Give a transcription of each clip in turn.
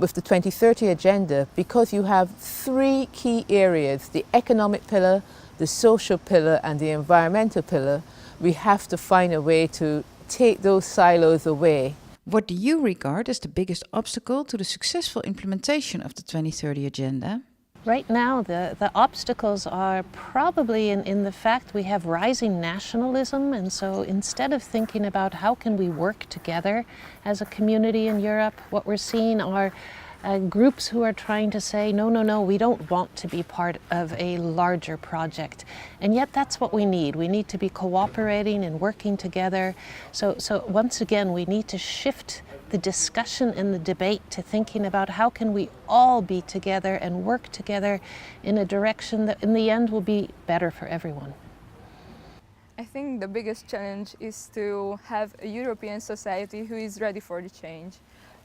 with the 2030 agenda, because you have three key areas, the economic pillar, the social pillar and the environmental pillar, we have to find a way to take those silos away. What do you regard as the biggest obstacle to the successful implementation of the 2030 agenda? Right now, the obstacles are probably in the fact we have rising nationalism, and so instead of thinking about how can we work together as a community in Europe, what we're seeing are groups who are trying to say, no, we don't want to be part of a larger project. And yet that's what we need. We need to be cooperating and working together. So once again, we need to shift the discussion and the debate to thinking about how can we all be together and work together in a direction that in the end will be better for everyone. I think the biggest challenge is to have a European society who is ready for the change,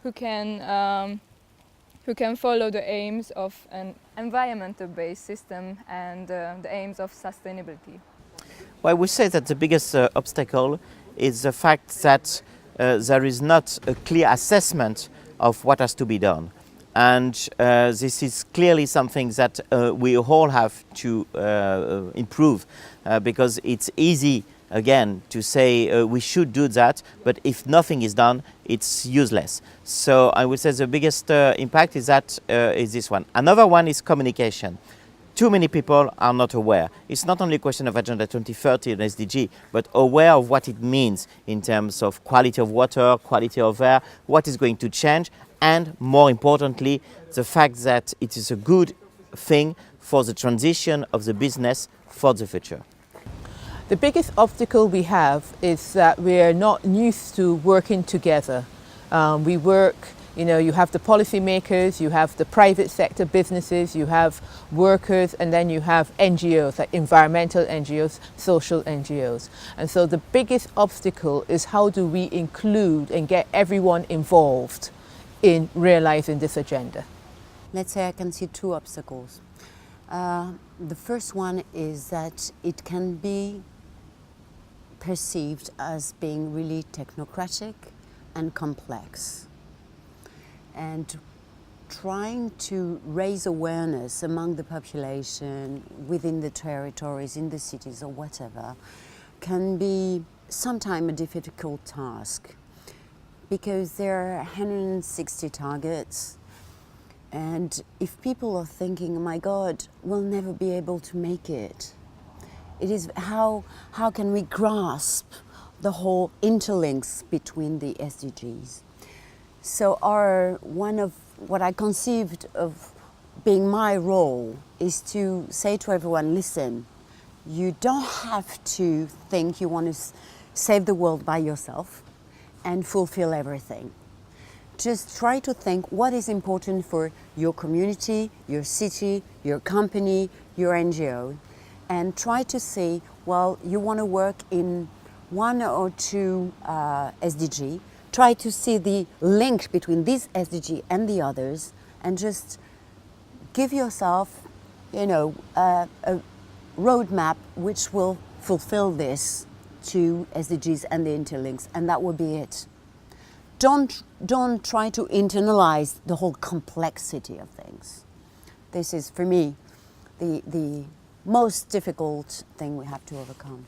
who can follow the aims of an environmental-based system and the aims of sustainability. Well, I would say that the biggest obstacle is the fact that there is not a clear assessment of what has to be done. And this is clearly something that we all have to improve because it's easy, again, to say we should do that, but if nothing is done, it's useless. So I would say the biggest impact is this one. Another one is communication. Too many people are not aware. It's not only a question of Agenda 2030 and SDG, but aware of what it means in terms of quality of water, quality of air, what is going to change, and more importantly, the fact that it is a good thing for the transition of the business for the future. The biggest obstacle we have is that we are not used to working together. We work, you have the policymakers, you have the private sector businesses, you have workers, and then you have NGOs, like environmental NGOs, social NGOs. And so the biggest obstacle is how do we include and get everyone involved in realizing this agenda? Let's say I can see two obstacles. The first one is that it can be perceived as being really technocratic and complex. And trying to raise awareness among the population, within the territories, in the cities or whatever, can be sometimes a difficult task because there are 160 targets. And if people are thinking, oh my God, we'll never be able to make it, it is how can we grasp the whole interlinks between the SDGs? So one of what I conceived of being my role is to say to everyone, listen, you don't have to think you want to save the world by yourself and fulfill everything. Just try to think what is important for your community, your city, your company, your NGO, and try to see, well, you want to work in one or two SDG, try to see the link between this SDG and the others, and just give yourself, a roadmap which will fulfill this two SDGs and the interlinks, and that will be it. Don't try to internalize the whole complexity of things. This is, for me, the most difficult thing we have to overcome.